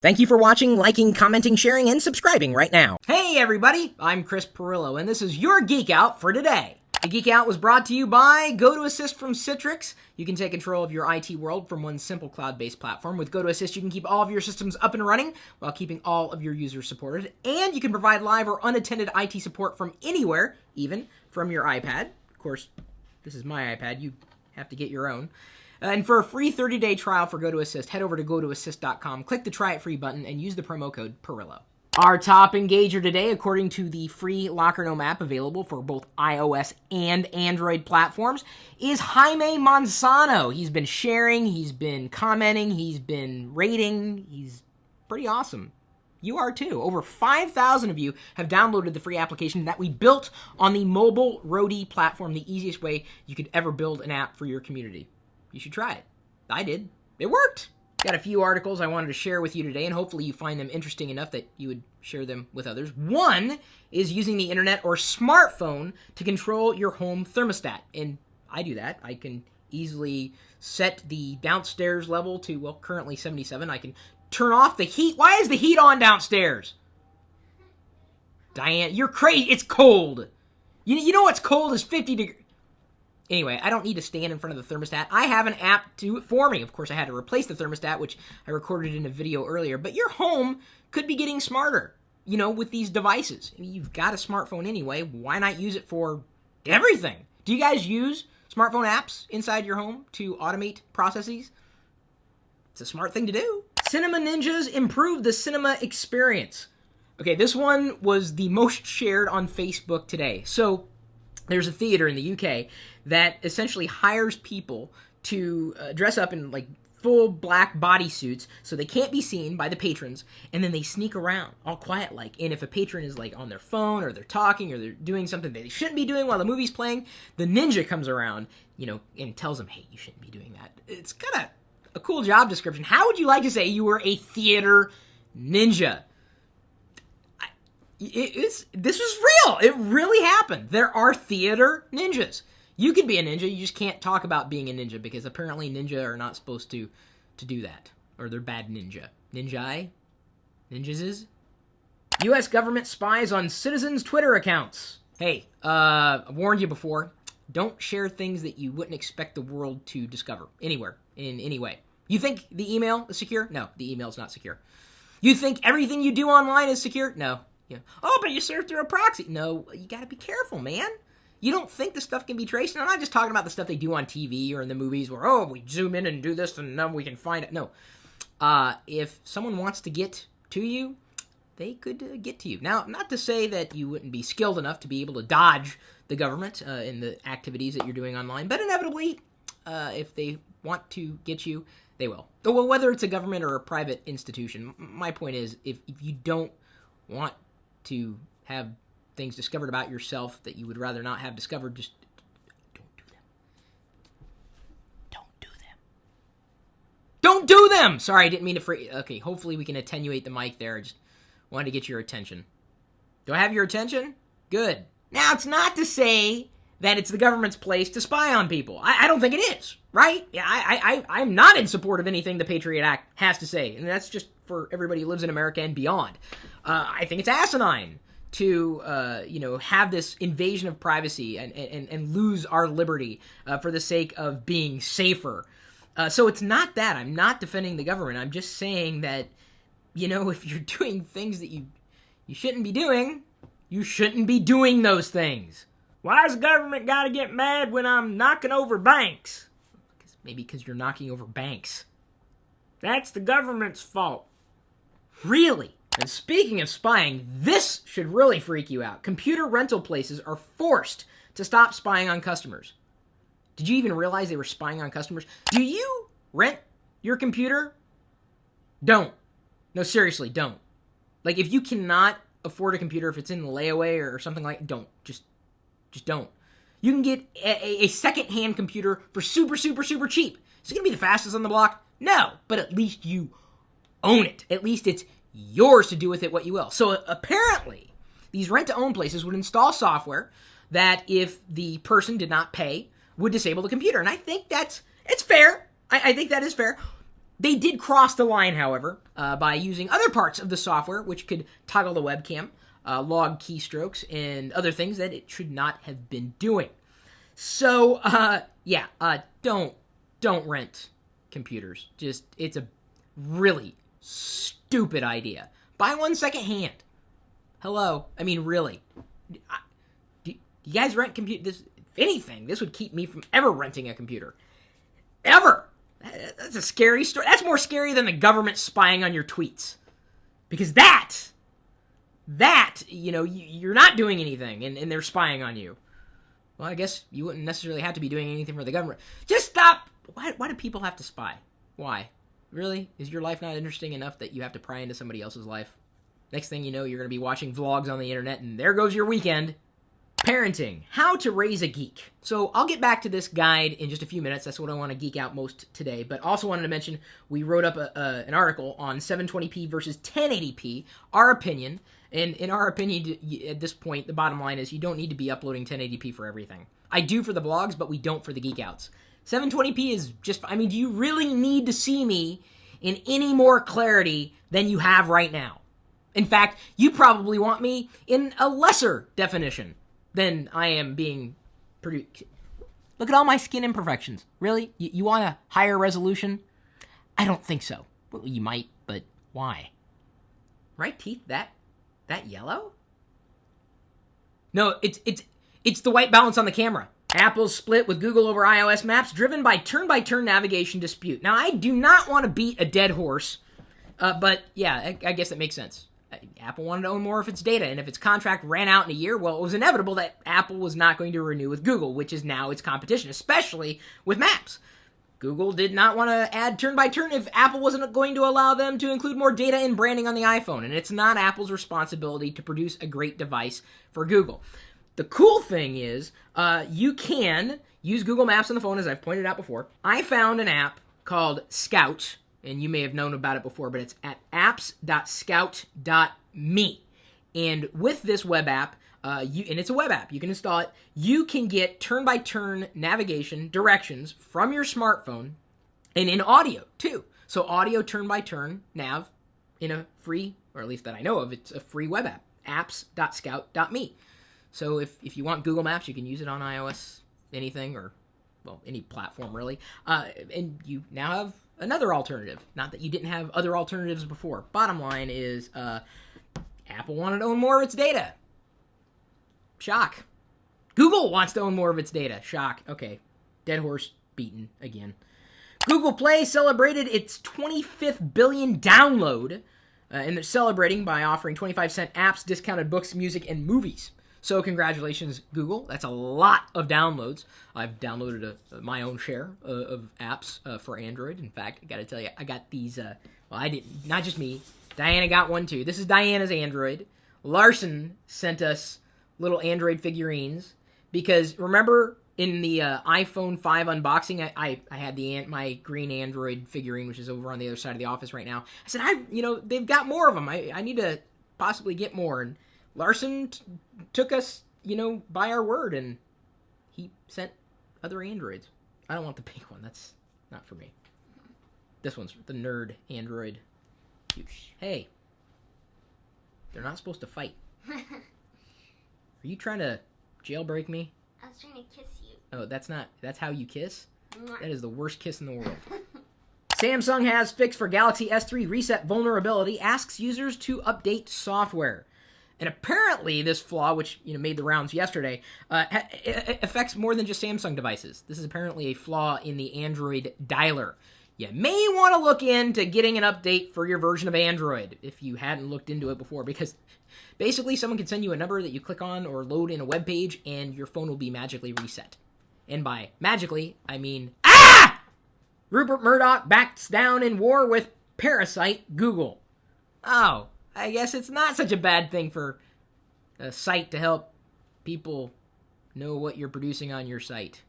Thank you for watching, liking, commenting, sharing, and subscribing right now. Hey everybody, I'm Chris Pirillo, and this is your Geek Out for today. The Geek Out was brought to you by GoToAssist from Citrix. You can take control of your IT world from one simple cloud-based platform. With GoToAssist, you can keep all of your systems up and running while keeping all of your users supported. And you can provide live or unattended IT support from anywhere, even from your iPad. Of course, this is my iPad. You have to get your own. And for a free 30-day trial for GoToAssist, head over to GoToAssist.com, click the Try It Free button, and use the promo code Pirillo. Our top engager today, according to the free Locker Gnome app available for both iOS and Android platforms, is Jaime Manzano. He's been sharing, he's been commenting, he's been rating. He's pretty awesome. You are too. Over 5,000 of you have downloaded the free application that we built on the Mobile Roadie platform, the easiest way you could ever build an app for your community. You should try it. I did. It worked. Got a few articles I wanted to share with you today, and hopefully you find them interesting enough that you would share them with others. One is using the internet or smartphone to control your home thermostat. And I do that. I can easily set the downstairs level to, well, currently 77. I can turn off the heat. Why is the heat on downstairs? Diane, you're crazy. It's cold. You know what's cold is 50 degrees. Anyway, I don't need to stand in front of the thermostat. I have an app to do it for me. Of course, I had to replace the thermostat, which I recorded in a video earlier. But your home could be getting smarter, with these devices. You've got a smartphone anyway. Why not use it for everything? Do you guys use smartphone apps inside your home to automate processes? It's a smart thing to do. Cinema Ninjas improved the cinema experience. Okay, this one was the most shared on Facebook today. So there's a theater in the UK that essentially hires people to dress up in full black bodysuits so they can't be seen by the patrons, and then they sneak around all quiet and if a patron is on their phone or they're talking or they're doing something that they shouldn't be doing while the movie's playing, the ninja comes around, and tells them, hey, you shouldn't be doing that. It's kind of a cool job description. How would you like to say you were a theater ninja? This was real. It really happened. There are theater ninjas. You can be a ninja, you just can't talk about being a ninja because apparently ninja are not supposed to do that. Or they're bad ninja. Ninja? Ninjas is? U.S. government spies on citizens' Twitter accounts. Hey, I warned you before. Don't share things that you wouldn't expect the world to discover. Anywhere. In any way. You think the email is secure? No, the email's not secure. You think everything you do online is secure? No. Yeah. Oh, but you surf through a proxy. No, you gotta be careful, man. You don't think the stuff can be traced? And I'm not just talking about the stuff they do on TV or in the movies where, we zoom in and do this and then we can find it. No. If someone wants to get to you, they could get to you. Now, not to say that you wouldn't be skilled enough to be able to dodge the government in the activities that you're doing online, but inevitably, if they want to get you, they will. Well, whether it's a government or a private institution, my point is, if you don't want to have things discovered about yourself that you would rather not have discovered, just don't do them. Don't do them. Don't do them! Sorry, I didn't mean to okay, hopefully we can attenuate the mic there. I just wanted to get your attention. Do I have your attention? Good. Now, it's not to say that it's the government's place to spy on people. I don't think it is, right? Yeah, I'm not in support of anything the Patriot Act has to say, and that's just for everybody who lives in America and beyond. I think it's asinine to, have this invasion of privacy and lose our liberty for the sake of being safer. So it's not that. I'm not defending the government. I'm just saying that, if you're doing things that you shouldn't be doing, you shouldn't be doing those things. Why does the government got to get mad when I'm knocking over banks? Maybe because you're knocking over banks. That's the government's fault. Really? And speaking of spying, this should really freak you out. Computer rental places are forced to stop spying on customers. Did you even realize they were spying on customers? Do you rent your computer? Don't. No, seriously, don't. If you cannot afford a computer, if it's in layaway or something don't. Just don't. You can get a second-hand computer for super, super, super cheap. Is it going to be the fastest on the block? No, but at least you own it. At least it's yours to do with it what you will. So apparently, these rent-to-own places would install software that if the person did not pay, would disable the computer. And I think it's fair. I think that is fair. They did cross the line, however, by using other parts of the software, which could toggle the webcam, log keystrokes, and other things that it should not have been doing. So, don't rent computers. It's a really stupid idea. Buy one secondhand. Hello. I mean, really. Do you guys rent computers? If anything, this would keep me from ever renting a computer. Ever. That's a scary story. That's more scary than the government spying on your tweets. Because you're not doing anything and they're spying on you. Well, I guess you wouldn't necessarily have to be doing anything for the government. Just stop. Why do people have to spy? Why? Really? Is your life not interesting enough that you have to pry into somebody else's life? Next thing you know, you're going to be watching vlogs on the internet, and there goes your weekend. Parenting. How to raise a geek. So I'll get back to this guide in just a few minutes. That's what I want to geek out most today. But also wanted to mention, we wrote up an article on 720p versus 1080p, our opinion. And in our opinion, at this point, the bottom line is you don't need to be uploading 1080p for everything. I do for the vlogs, but we don't for the geek outs. 720p is just, do you really need to see me in any more clarity than you have right now? In fact, you probably want me in a lesser definition than I am being produced. Look at all my skin imperfections. Really? You want a higher resolution? I don't think so. Well, you might, but why? Right teeth that yellow? No, it's the white balance on the camera. Apple's split with Google over iOS maps, driven by turn-by-turn navigation dispute. Now, I do not want to beat a dead horse, but yeah, I guess that makes sense. Apple wanted to own more of its data, and if its contract ran out in a year, well, it was inevitable that Apple was not going to renew with Google, which is now its competition, especially with maps. Google did not want to add turn-by-turn if Apple wasn't going to allow them to include more data and branding on the iPhone, and it's not Apple's responsibility to produce a great device for Google. The cool thing is, you can use Google Maps on the phone, as I've pointed out before. I found an app called Scout, and you may have known about it before, but it's at apps.scout.me. And with this web app, and it's a web app, you can install it, you can get turn-by-turn navigation directions from your smartphone, and in audio, too. So audio turn-by-turn nav in a free, or at least that I know of, it's a free web app, apps.scout.me. So if you want Google Maps, you can use it on iOS, anything, or, well, any platform, really. And you now have another alternative. Not that you didn't have other alternatives before. Bottom line is, Apple wanted to own more of its data. Shock. Google wants to own more of its data. Shock. Okay. Dead horse beaten again. Google Play celebrated its 25th billion download, and they're celebrating by offering 25-cent apps, discounted books, music, and movies. So congratulations, Google. That's a lot of downloads. I've downloaded my own share of apps for Android. In fact, I got to tell you, I got these, I didn't, not just me. Diana got one too. This is Diana's Android. Larson sent us little Android figurines because remember in the iPhone 5 unboxing, I had my green Android figurine, which is over on the other side of the office right now. I said, they've got more of them. I need to possibly get more. And Larson took us, by our word, and he sent other Androids. I don't want the pink one. That's not for me. This one's the nerd Android. Hey, they're not supposed to fight. Are you trying to jailbreak me? I was trying to kiss you. Oh, that's how you kiss? That is the worst kiss in the world. Samsung has fix for Galaxy S3 reset vulnerability, asks users to update software. And apparently this flaw, which made the rounds yesterday, it affects more than just Samsung devices. This is apparently a flaw in the Android dialer. You may want to look into getting an update for your version of Android if you hadn't looked into it before, because basically someone can send you a number that you click on or load in a web page, and your phone will be magically reset. And by magically, I mean, Rupert Murdoch backs down in war with Parasite Google. Oh, I guess it's not such a bad thing for a site to help people know what you're producing on your site.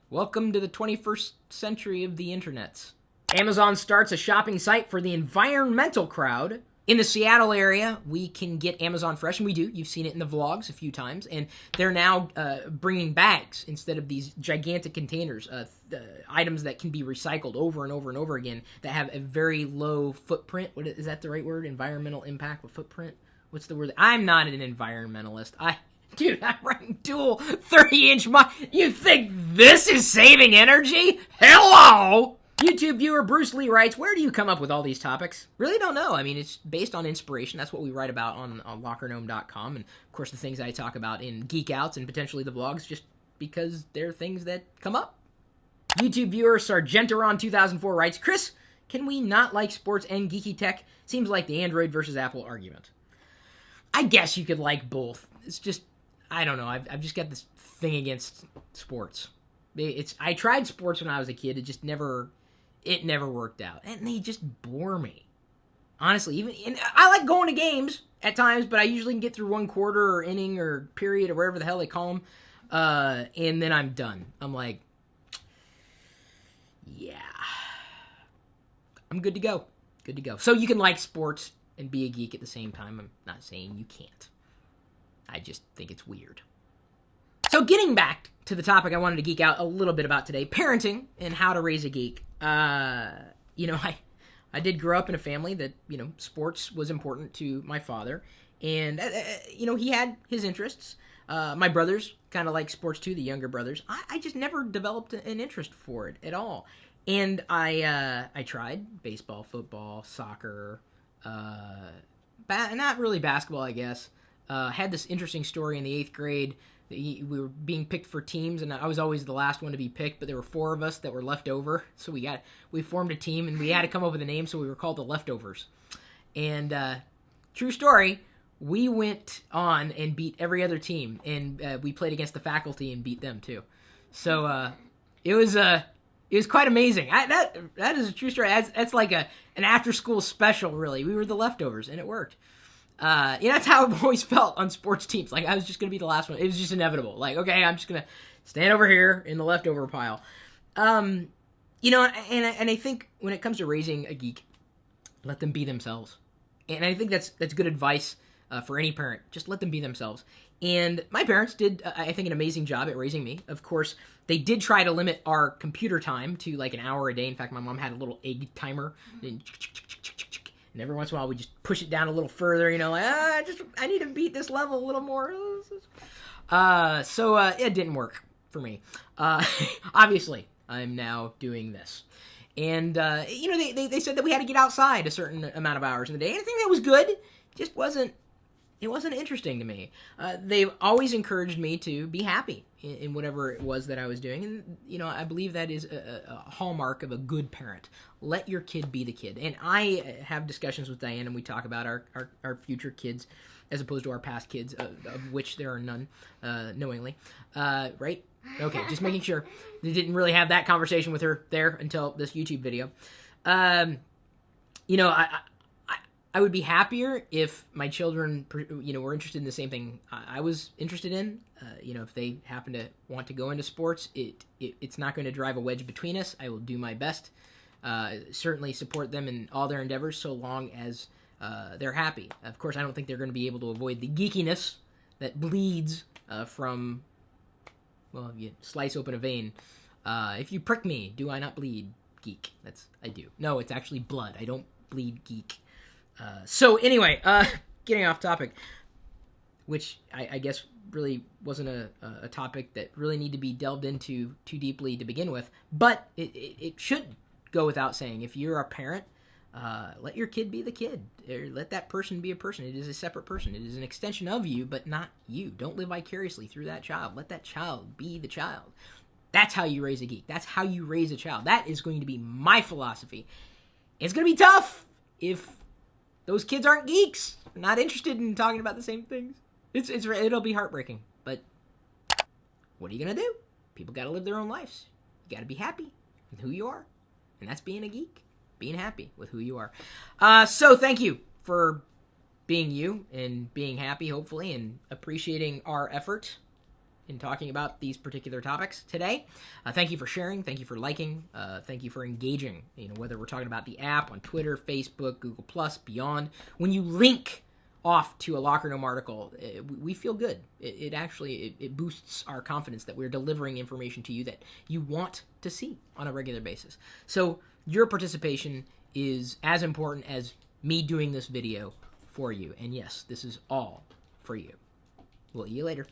Welcome to the 21st century of the internets. Amazon starts a shopping site for the environmental crowd. In the Seattle area, we can get Amazon Fresh, and we do. You've seen it in the vlogs a few times, and they're now bringing bags instead of these gigantic containers, items that can be recycled over and over and over again that have a very low footprint. Is that the right word? Environmental impact with footprint? What's the word? I'm not an environmentalist. Dude, I'm running dual 30-inch You think this is saving energy? Hello! YouTube viewer Bruce Lee writes, where do you come up with all these topics? Really don't know. I mean, it's based on inspiration. That's what we write about on LockerGnome.com. And, of course, the things I talk about in Geek Outs and potentially the vlogs, just because they're things that come up. YouTube viewer Sargenteron2004 writes, Chris, can we not like sports and geeky tech? Seems like the Android versus Apple argument. I guess you could like both. It's just, I don't know. I've just got this thing against sports. I tried sports when I was a kid. It never worked out. And they just bore me. Honestly, I like going to games at times, but I usually can get through one quarter or inning or period or whatever the hell they call them. And then I'm done. I'm like, yeah. I'm good to go. Good to go. So you can like sports and be a geek at the same time. I'm not saying you can't. I just think it's weird. So getting back to the topic I wanted to geek out a little bit about today, parenting and how to raise a geek. I did grow up in a family that, sports was important to my father. And, he had his interests. My brothers kind of like sports too, the younger brothers. I just never developed an interest for it at all. And I tried baseball, football, soccer, not really basketball, I guess. Had this interesting story in the 8th grade. We were being picked for teams, and I was always the last one to be picked, but there were 4 of us that were left over, so we formed a team, and we had to come up with a name, so we were called the Leftovers. And true story, we went on and beat every other team, and we played against the faculty and beat them too. So it was quite amazing. That is a true story. That's like an after-school special, really. We were the Leftovers, and it worked. That's how I've always felt on sports teams. Like, I was just going to be the last one. It was just inevitable. Like, okay, I'm just going to stand over here in the leftover pile. And I think when it comes to raising a geek, let them be themselves. And I think that's good advice for any parent. Just let them be themselves. And my parents did, I think, an amazing job at raising me. Of course, they did try to limit our computer time to like an hour a day. In fact, my mom had a little egg timer. And every once in a while, we just push it down a little further, I need to beat this level a little more. So it didn't work for me. Obviously, I'm now doing this. And, they said that we had to get outside a certain amount of hours in the day. And I think that was good. Just wasn't interesting to me. They've always encouraged me to be happy in whatever it was that I was doing. And, I believe that is a hallmark of a good parent. Let your kid be the kid. And I have discussions with Diane, and we talk about our future kids as opposed to our past kids, of which there are none, knowingly. Right? Okay, just making sure. They didn't really have that conversation with her there until this YouTube video. I would be happier if my children, were interested in the same thing I was interested in. If they happen to want to go into sports, it's not going to drive a wedge between us. I will do my best. Certainly support them in all their endeavors so long as they're happy. Of course, I don't think they're going to be able to avoid the geekiness that bleeds from, if you slice open a vein. If you prick me, do I not bleed? Geek. I do. No, it's actually blood. I don't bleed geek. So anyway, getting off topic, which I guess really wasn't a topic that really need to be delved into too deeply to begin with, but it should go without saying. If you're a parent, let your kid be the kid, or let that person be a person. It is a separate person. It is an extension of you, but not you. Don't live vicariously through that child. Let that child be the child. That's how you raise a geek. That's how you raise a child. That is going to be my philosophy. It's going to be tough if those kids aren't geeks, not interested in talking about the same things. It'll be heartbreaking, but what are you gonna do? People gotta live their own lives. You gotta be happy with who you are, and that's being a geek, being happy with who you are. So thank you for being you and being happy, hopefully, and appreciating our effort in talking about these particular topics today. Thank you for sharing. Thank you for liking. Thank you for engaging. Whether we're talking about the app on Twitter, Facebook, Google+, beyond. When you link off to a Locker Room article, we feel good. It actually boosts our confidence that we're delivering information to you that you want to see on a regular basis. So your participation is as important as me doing this video for you. And yes, this is all for you. We'll see you later.